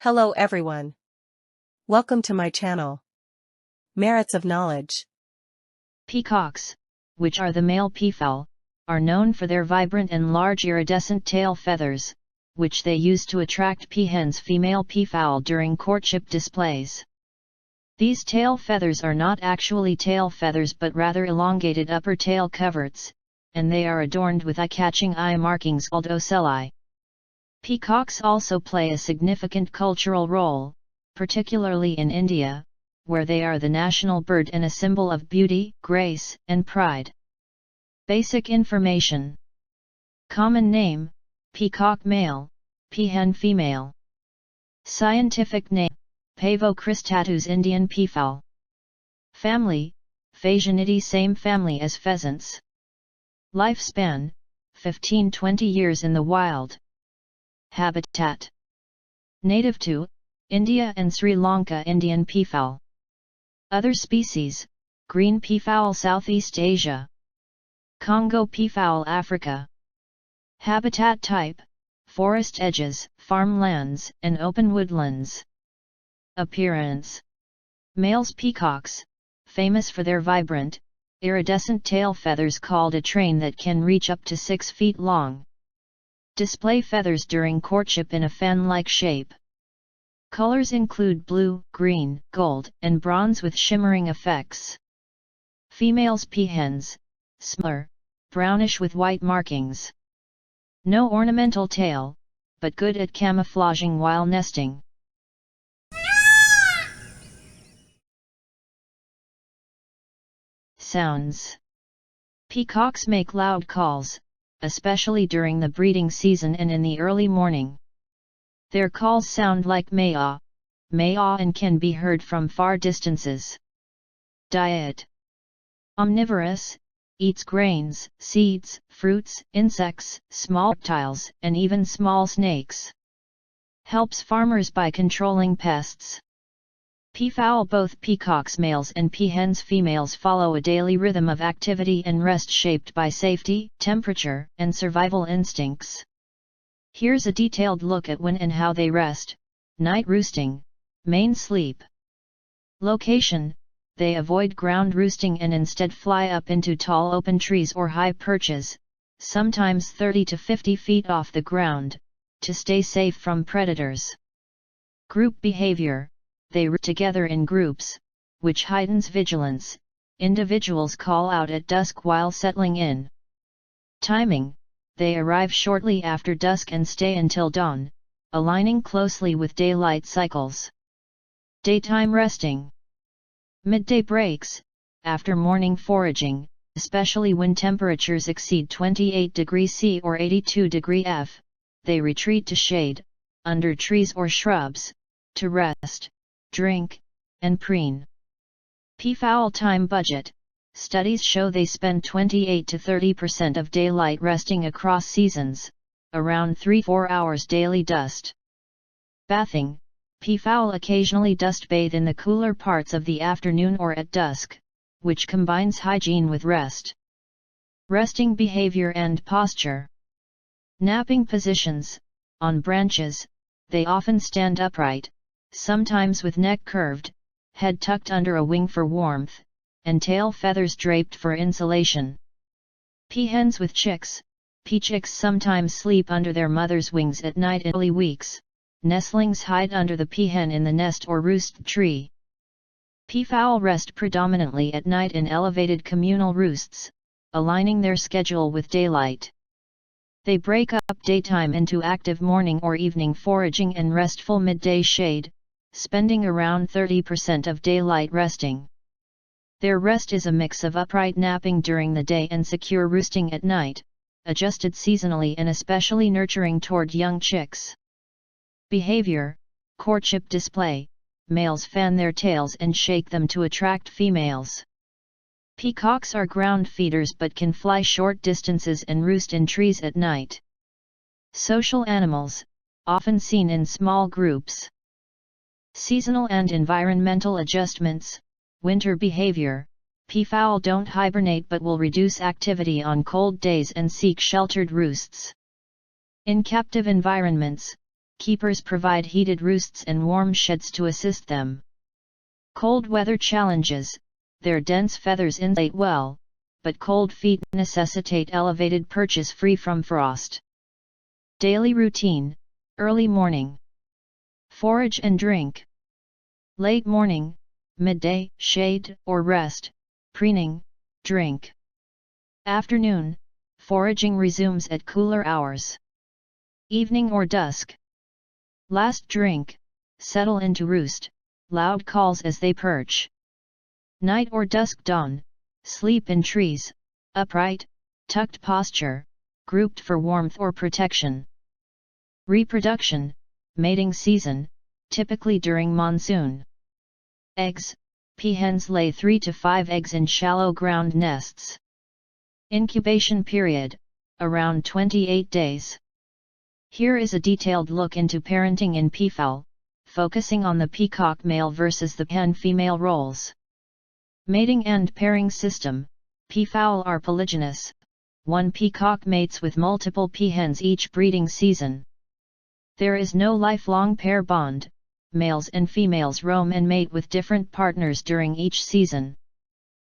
Hello everyone. Welcome to my channel. Merits of Knowledge. Peacocks, which are the male peafowl, are known for their vibrant and large iridescent tail feathers, which they use to attract peahens female peafowl during courtship displays. These tail feathers are not actually tail feathers but rather elongated upper tail coverts, and they are adorned with eye-catching eye markings called ocelli. Peacocks also play a significant cultural role, particularly in India, where they are the national bird and a symbol of beauty, grace, and pride. Basic information. Common name, peacock male, peahen female. Scientific name, Pavo cristatus Indian peafowl. Family, Phasianidae, same family as pheasants. Lifespan, 15-20 years in the wild. Habitat. Native to India and Sri Lanka Indian peafowl. Other species, green peafowl Southeast Asia. Congo peafowl Africa. Habitat type, forest edges, farmlands, and open woodlands. Appearance. Males peacocks, famous for their vibrant, iridescent tail feathers called a train that can reach up to 6 feet long. Display feathers during courtship in a fan-like shape. Colors include blue, green, gold, and bronze with shimmering effects. Females peahens, smaller, brownish with white markings. No ornamental tail, but good at camouflaging while nesting. Sounds. Peacocks make loud calls, especially during the breeding season and in the early morning. Their calls sound like maa, and can be heard from far distances. Diet. Omnivorous, eats grains, seeds, fruits, insects, small reptiles, and even small snakes. Helps farmers by controlling pests. Peafowl. Both peacocks males and peahens females follow a daily rhythm of activity and rest shaped by safety, temperature, and survival instincts. Here's a detailed look at when and how they rest. Night roosting, main sleep. Location, they avoid ground roosting and instead fly up into tall open trees or high perches, sometimes 30 to 50 feet off the ground, to stay safe from predators. Group behavior. They root together in groups, which heightens vigilance. Individuals call out at dusk while settling in. Timing. They arrive shortly after dusk and stay until dawn, aligning closely with daylight cycles. Daytime resting. Midday breaks. After morning foraging, especially when temperatures exceed 28 degrees C or 82 degrees F, they retreat to shade, under trees or shrubs, to rest, drink, and preen. Peafowl time budget. Studies show they spend 28 to 30% of daylight resting across seasons, around 3-4 hours daily dust. Bathing. Peafowl occasionally dust bathe in the cooler parts of the afternoon or at dusk, which combines hygiene with rest. Resting behavior and posture. Napping positions. On branches, they often stand upright, sometimes with neck curved, head tucked under a wing for warmth, and tail feathers draped for insulation. Peahens with chicks. Peachicks sometimes sleep under their mother's wings at night. In early weeks, nestlings hide under the peahen in the nest or roost tree. Peafowl rest predominantly at night in elevated communal roosts, aligning their schedule with daylight. They break up daytime into active morning or evening foraging and restful midday shade, spending around 30% of daylight resting. Their rest is a mix of upright napping during the day and secure roosting at night, adjusted seasonally and especially nurturing toward young chicks. Behavior. Courtship display. Males fan their tails and shake them to attract females. Peacocks are ground feeders but can fly short distances and roost in trees at night. Social animals, often seen in small groups. Seasonal and environmental adjustments. Winter behavior. Peafowl don't hibernate but will reduce activity on cold days and seek sheltered roosts. In captive environments, keepers provide heated roosts and warm sheds to assist them. Cold weather challenges: their dense feathers insulate well, but cold feet necessitate elevated perches free from frost. Daily routine: early morning, forage and drink. Late morning, midday, shade or rest, preening, drink. Afternoon, foraging resumes at cooler hours. Evening or dusk. Last drink, settle into roost, loud calls as they perch. Night or dusk dawn, sleep in trees, upright, tucked posture, grouped for warmth or protection. Reproduction, mating season, typically during monsoon. Eggs: peahens lay 3 to 5 eggs in shallow ground nests. Incubation period, around 28 days. Here is a detailed look into parenting in peafowl, focusing on the peacock male versus the hen female roles. Mating and pairing system: peafowl are polygynous. One peacock mates with multiple peahens each breeding season. There is no lifelong pair bond. Males and females roam and mate with different partners during each season.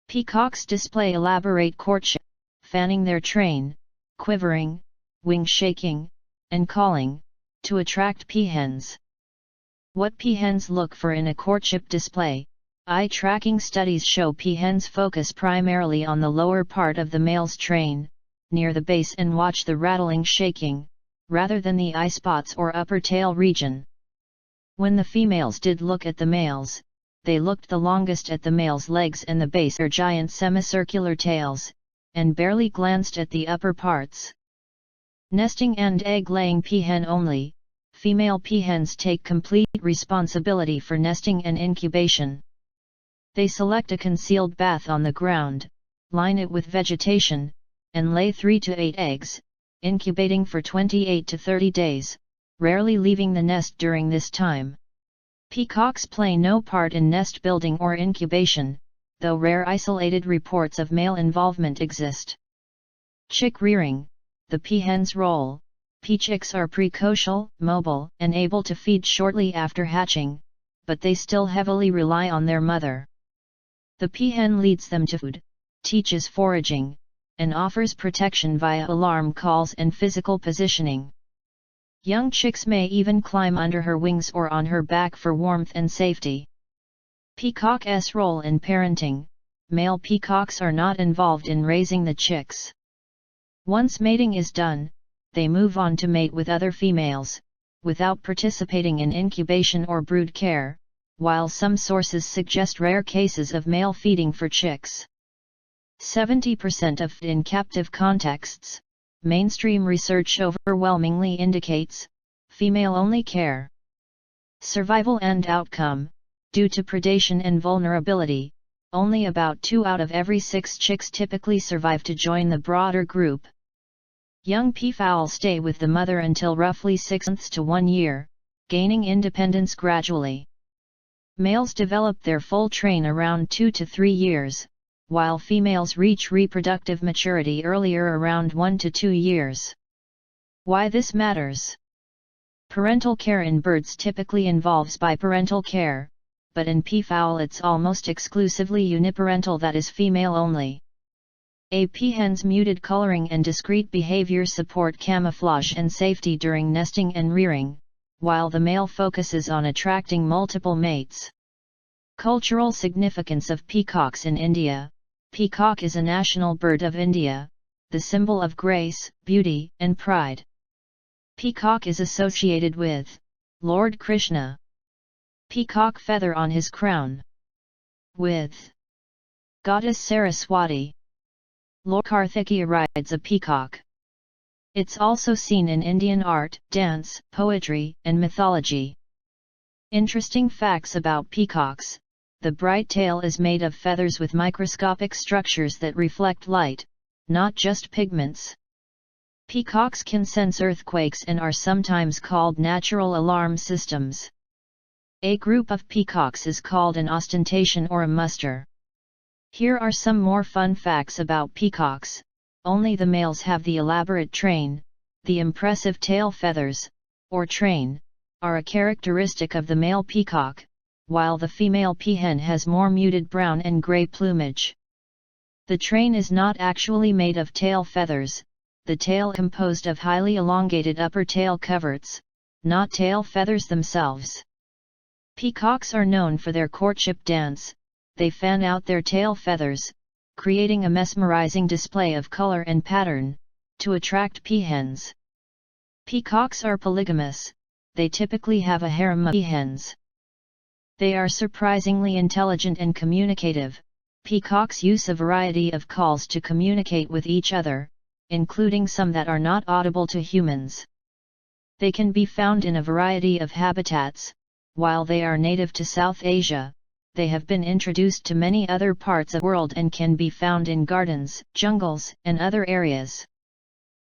Peacocks display elaborate courtship, fanning their train, quivering, wing shaking, and calling, to attract peahens. What peahens look for in a courtship display: eye tracking studies show peahens focus primarily on the lower part of the male's train, near the base, and watch the rattling shaking, rather than the eye spots or upper tail region. When the females did look at the males, they looked the longest at the male's legs and the base or giant semicircular tails, and barely glanced at the upper parts. Nesting and egg-laying: peahen only. Female peahens take complete responsibility for nesting and incubation. They select a concealed bath on the ground, line it with vegetation, and lay 3 to 8 eggs, incubating for 28 to 30 days, rarely leaving the nest during this time. Peacocks play no part in nest building or incubation, though rare isolated reports of male involvement exist. Chick rearing: the peahen's role. Peachicks are precocial, mobile, and able to feed shortly after hatching, but they still heavily rely on their mother. The peahen leads them to food, teaches foraging, and offers protection via alarm calls and physical positioning. Young chicks may even climb under her wings or on her back for warmth and safety. Peacock's role in parenting: male peacocks are not involved in raising the chicks. Once mating is done, they move on to mate with other females, without participating in incubation or brood care, while some sources suggest rare cases of male feeding for chicks. 70% of in captive contexts, mainstream research overwhelmingly indicates, female-only care. Survival and outcome: due to predation and vulnerability, only about 2 out of every 6 chicks typically survive to join the broader group. Young peafowl stay with the mother until roughly 6 months to 1 year, gaining independence gradually. Males develop their full train around 2 to 3 years, while females reach reproductive maturity earlier, around 1 to 2 years. Why this matters? Parental care in birds typically involves biparental care, but in peafowl it's almost exclusively uniparental, that is female only. A peahen's muted coloring and discreet behavior support camouflage and safety during nesting and rearing, while the male focuses on attracting multiple mates. Cultural significance of peacocks in India: peacock is a national bird of India, the symbol of grace, beauty, and pride. Peacock is associated with Lord Krishna. Peacock feather on his crown. With Goddess Saraswati. Lord Karthikeya rides a peacock. It's also seen in Indian art, dance, poetry, and mythology. Interesting facts about peacocks: the bright tail is made of feathers with microscopic structures that reflect light, not just pigments. Peacocks can sense earthquakes and are sometimes called natural alarm systems. A group of peacocks is called an ostentation or a muster. Here are some more fun facts about peacocks: only the males have the elaborate train, the impressive tail feathers, or train, are a characteristic of the male peacock, while the female peahen has more muted brown and gray plumage. The train is not actually made of tail feathers, the tail composed of highly elongated upper tail coverts, not tail feathers themselves. Peacocks are known for their courtship dance. They fan out their tail feathers, creating a mesmerizing display of color and pattern, to attract peahens. Peacocks are polygamous. They typically have a harem of peahens. They are surprisingly intelligent and communicative. Peacocks use a variety of calls to communicate with each other, including some that are not audible to humans. They can be found in a variety of habitats. While they are native to South Asia, they have been introduced to many other parts of the world and can be found in gardens, jungles, and other areas.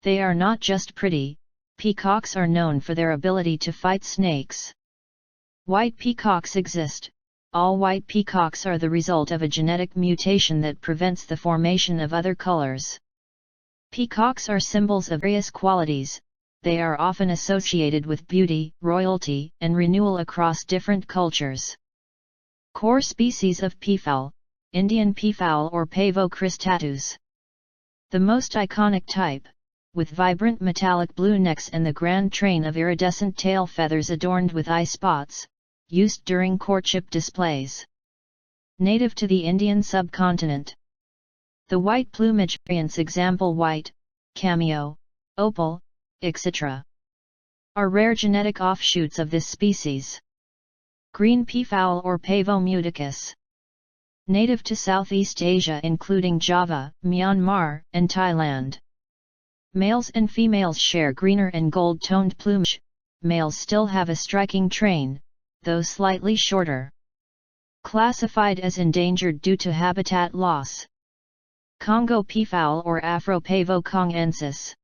They are not just pretty. Peacocks are known for their ability to fight snakes. White peacocks exist. All white peacocks are the result of a genetic mutation that prevents the formation of other colors. Peacocks are symbols of various qualities. They are often associated with beauty, royalty, and renewal across different cultures. Core species of peafowl, Indian peafowl or Pavo cristatus. The most iconic type, with vibrant metallic blue necks and the grand train of iridescent tail feathers adorned with eye spots, used during courtship displays. Native to the Indian subcontinent. The white plumage variants example white, cameo, opal, etc. are rare genetic offshoots of this species. Green peafowl or Pavo muticus. Native to Southeast Asia including Java, Myanmar, and Thailand. Males and females share greener and gold-toned plumage. Males still have a striking train, though slightly shorter. Classified as endangered due to habitat loss. Congo peafowl or Afro-Pavo congensis.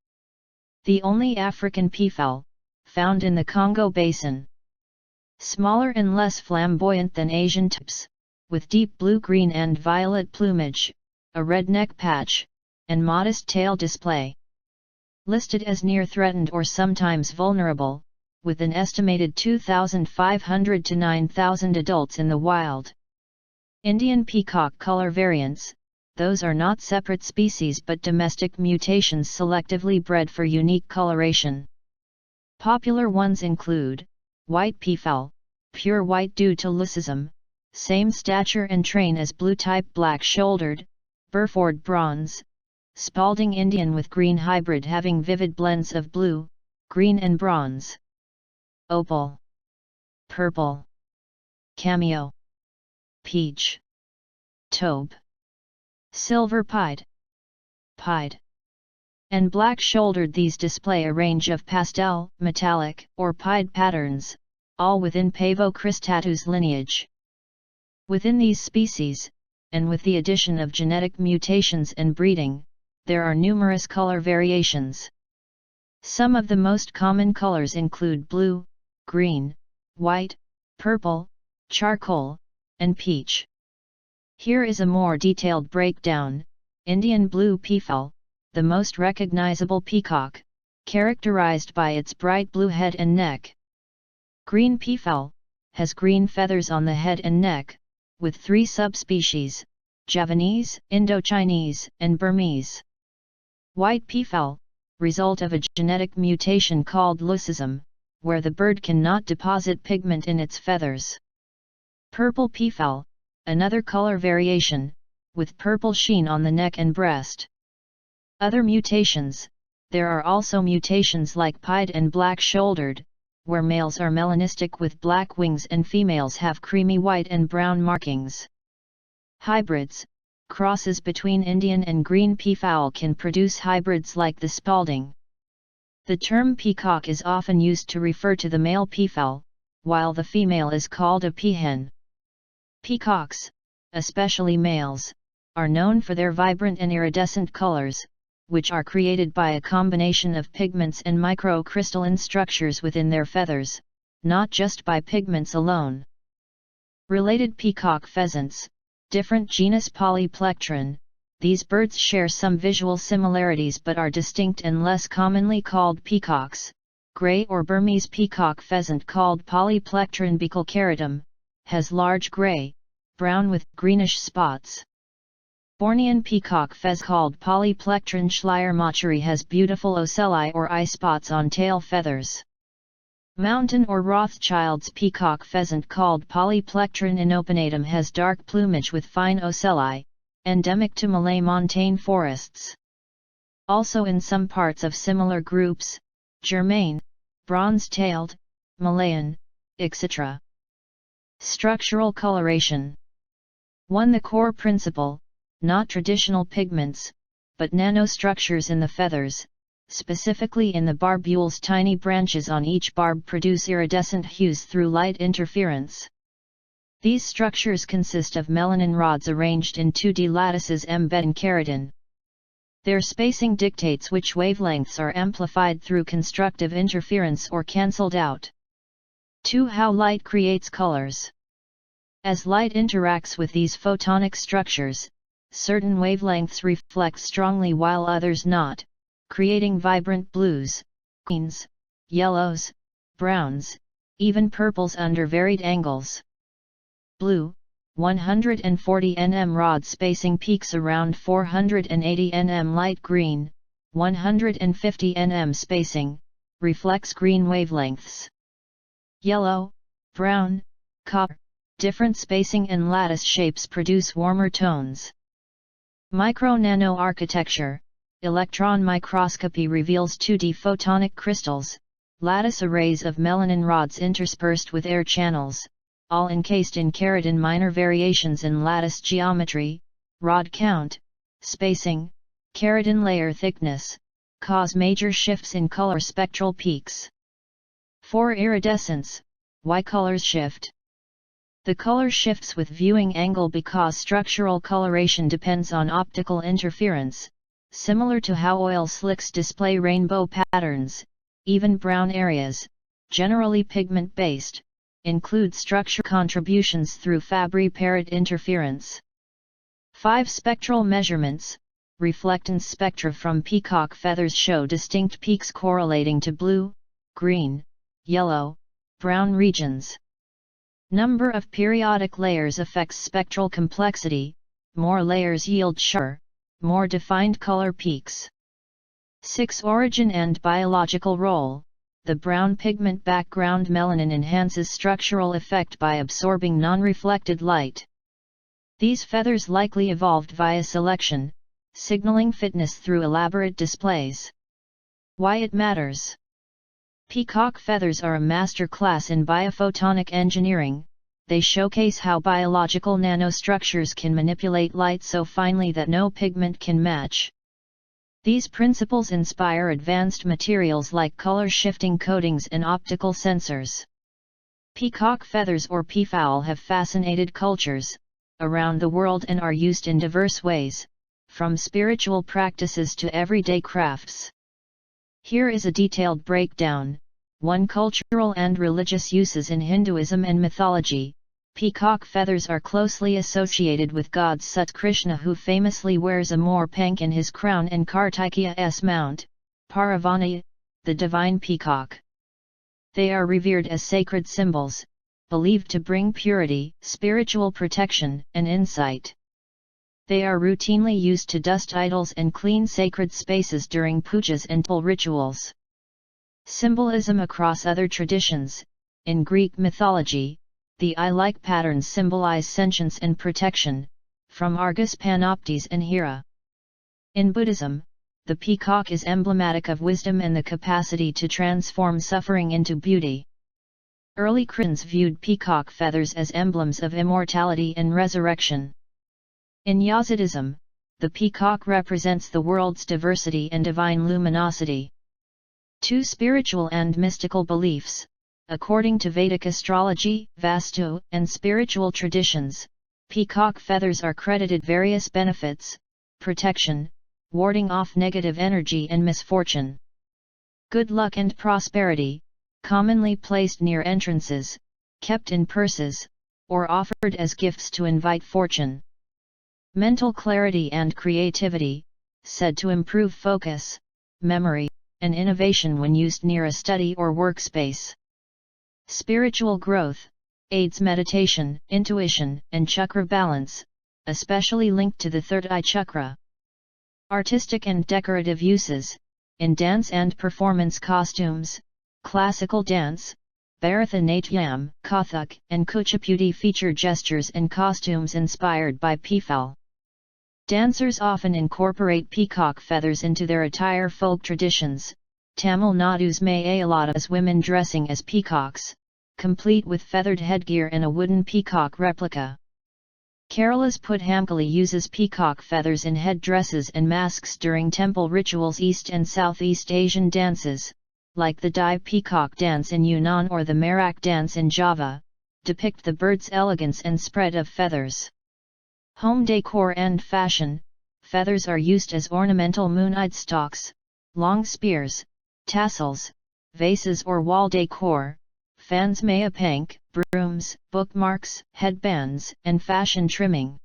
The only African peafowl, found in the Congo Basin. Smaller and less flamboyant than Asian types, with deep blue-green and violet plumage, a red neck patch, and modest tail display. Listed as near threatened or sometimes vulnerable, with an estimated 2,500 to 9,000 adults in the wild. Indian peacock color variants. Those are not separate species but domestic mutations selectively bred for unique coloration. Popular ones include white peafowl, pure white due to leucism, same stature and train as blue type black-shouldered, Burford bronze, Spalding Indian with green hybrid having vivid blends of blue, green and bronze. Opal, purple, cameo, peach, taupe, silver pied, and black-shouldered. These display a range of pastel, metallic, or pied patterns, all within Pavo cristatus lineage. Within these species, and with the addition of genetic mutations and breeding, there are numerous color variations. Some of the most common colors include blue, green, white, purple, charcoal, and peach. Here is a more detailed breakdown. Indian blue peafowl, the most recognizable peacock, characterized by its bright blue head and neck. Green peafowl, has green feathers on the head and neck, with 3 subspecies, Javanese, Indochinese, and Burmese. White peafowl, result of a genetic mutation called leucism, where the bird cannot deposit pigment in its feathers. Purple peafowl, another color variation, with purple sheen on the neck and breast. Other mutations. There are also mutations like pied and black-shouldered, where males are melanistic with black wings and females have creamy white and brown markings. Hybrids. Crosses between Indian and green peafowl can produce hybrids like the Spalding. The term peacock is often used to refer to the male peafowl, while the female is called a peahen. Peacocks, especially males, are known for their vibrant and iridescent colors, which are created by a combination of pigments and microcrystalline structures within their feathers, not just by pigments alone. Related peacock pheasants, different genus Polyplectron. These birds share some visual similarities but are distinct and less commonly called peacocks. Grey or Burmese peacock pheasant called Polyplectron bicalcaratum, has large grey, brown with greenish spots. Bornean peacock pheasant called Polyplectron schleiermacheri has beautiful ocelli or eye spots on tail feathers. Mountain or Rothschild's peacock pheasant called Polyplectron inopinatum has dark plumage with fine ocelli, endemic to Malay montane forests. Also in some parts of similar groups, Germain, bronze-tailed, Malayan, etc. Structural coloration. 1. The core principle, not traditional pigments, but nanostructures in the feathers, specifically in the barbules. Tiny branches on each barb produce iridescent hues through light interference. These structures consist of melanin rods arranged in 2D lattices embedding keratin. Their spacing dictates which wavelengths are amplified through constructive interference or cancelled out. 2. How light creates colors. As light interacts with these photonic structures, certain wavelengths reflect strongly while others not, creating vibrant blues, greens, yellows, browns, even purples under varied angles. Blue, 140 nm rod spacing peaks around 480 nm. Light green, 150 nm spacing, reflects green wavelengths. Yellow, brown, copper, different spacing and lattice shapes produce warmer tones. Micro-nano architecture. Electron microscopy reveals 2D photonic crystals, lattice arrays of melanin rods interspersed with air channels, all encased in keratin. Minor variations in lattice geometry, rod count, spacing, keratin layer thickness, cause major shifts in color spectral peaks. 4. Iridescence. Why colors shift? The color shifts with viewing angle because structural coloration depends on optical interference, similar to how oil slicks display rainbow patterns. Even brown areas, generally pigment-based, include structure contributions through Fabry-Perot interference. 5. Spectral measurements. Reflectance spectra from peacock feathers show distinct peaks correlating to blue, green, yellow, brown regions. Number of periodic layers affects spectral complexity. More layers yield sharper, more defined color peaks. 6. Origin and biological role. The brown pigment background melanin enhances structural effect by absorbing non-reflected light. These feathers likely evolved via selection, signaling fitness through elaborate displays. Why it matters. Peacock feathers are a master class in biophotonic engineering. They showcase how biological nanostructures can manipulate light so finely that no pigment can match. These principles inspire advanced materials like color-shifting coatings and optical sensors. Peacock feathers or peafowl have fascinated cultures around the world and are used in diverse ways, from spiritual practices to everyday crafts. Here is a detailed breakdown. 1. Cultural and religious uses in Hinduism and mythology. Peacock feathers are closely associated with god Sut Krishna, who famously wears a moor-pank in his crown, and Kartikeya's mount, Paravani, the divine peacock. They are revered as sacred symbols, believed to bring purity, spiritual protection, and insight. They are routinely used to dust idols and clean sacred spaces during pujas and temple rituals. Symbolism across other traditions. In Greek mythology, the eye-like patterns symbolize sentience and protection, from Argus Panoptes and Hera. In Buddhism, the peacock is emblematic of wisdom and the capacity to transform suffering into beauty. Early Christians viewed peacock feathers as emblems of immortality and resurrection. In Yazidism, the peacock represents the world's diversity and divine luminosity. 2. Spiritual and mystical beliefs. According to Vedic astrology, Vastu, and spiritual traditions, peacock feathers are credited various benefits: protection, warding off negative energy and misfortune; good luck and prosperity, commonly placed near entrances, kept in purses, or offered as gifts to invite fortune; mental clarity and creativity, said to improve focus, memory, an innovation when used near a study or workspace. Spiritual growth, aids meditation, intuition, and chakra balance, especially linked to the third eye chakra. Artistic and decorative uses, in dance and performance costumes, classical dance, Bharatanatyam, Kathak, and Kuchipudi feature gestures and costumes inspired by Peafowl. Dancers often incorporate peacock feathers into their attire. Folk traditions, Tamil Nadu's Mayaladas women dressing as peacocks, complete with feathered headgear and a wooden peacock replica. Kerala's Puthamkali uses peacock feathers in headdresses and masks during temple rituals. East and Southeast Asian dances, like the Dai peacock dance in Yunnan or the Merak dance in Java, depict the bird's elegance and spread of feathers. Home decor and fashion, feathers are used as ornamental moon-eyed stalks, long spears, tassels, vases or wall decor, fans, mayapank, brooms, bookmarks, headbands, and fashion trimming.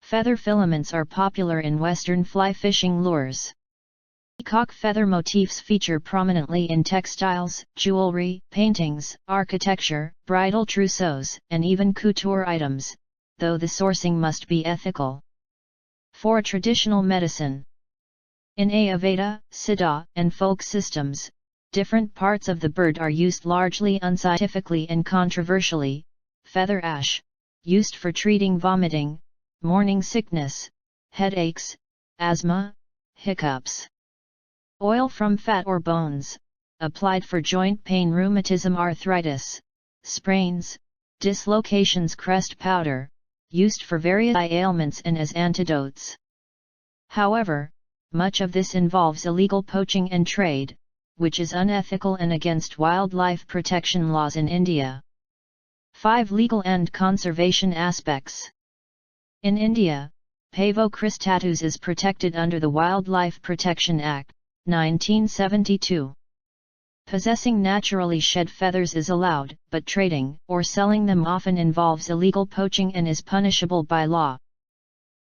Feather filaments are popular in Western fly fishing lures. Peacock feather motifs feature prominently in textiles, jewelry, paintings, architecture, bridal trousseaux, and even couture items, though the sourcing must be ethical. For traditional medicine, in Ayurveda, Siddha, and folk systems, different parts of the bird are used largely unscientifically and controversially. Feather ash, used for treating vomiting, morning sickness, headaches, asthma, hiccups. Oil from fat or bones, applied for joint pain, rheumatism, arthritis, sprains, dislocations. Crest powder, used for various eye ailments and as antidotes. However, much of this involves illegal poaching and trade, which is unethical and against wildlife protection laws in India. 5 Legal and conservation aspects. In India, Pavo cristatus is protected under the Wildlife Protection Act, 1972. Possessing naturally shed feathers is allowed, but trading or selling them often involves illegal poaching and is punishable by law.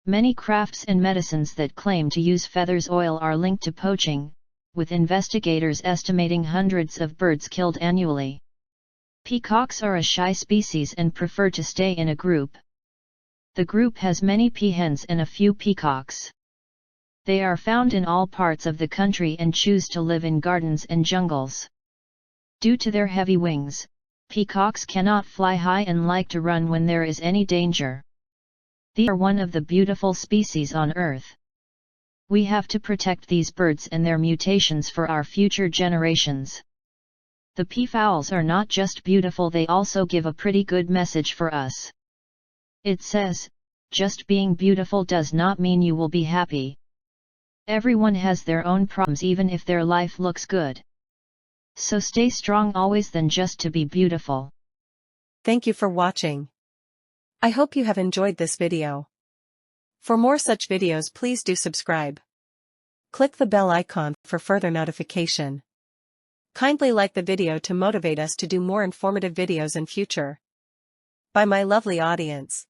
Many crafts and medicines that claim to use feathers oil are linked to poaching, with investigators estimating hundreds of birds killed annually. Peacocks are a shy species and prefer to stay in a group. The group has many peahens and a few peacocks. They are found in all parts of the country and choose to live in gardens and jungles. Due to their heavy wings, peacocks cannot fly high and like to run when there is any danger. They are one of the beautiful species on Earth. We have to protect these birds and their mutations for our future generations. The peafowls are not just beautiful, they also give a pretty good message for us. It says, just being beautiful does not mean you will be happy. Everyone has their own problems even if their life looks good. So stay strong always than just to be beautiful. Thank you for watching. I hope you have enjoyed this video. For more such videos, please do subscribe. Click the bell icon for further notification. Kindly like the video to motivate us to do more informative videos in future. By my lovely audience.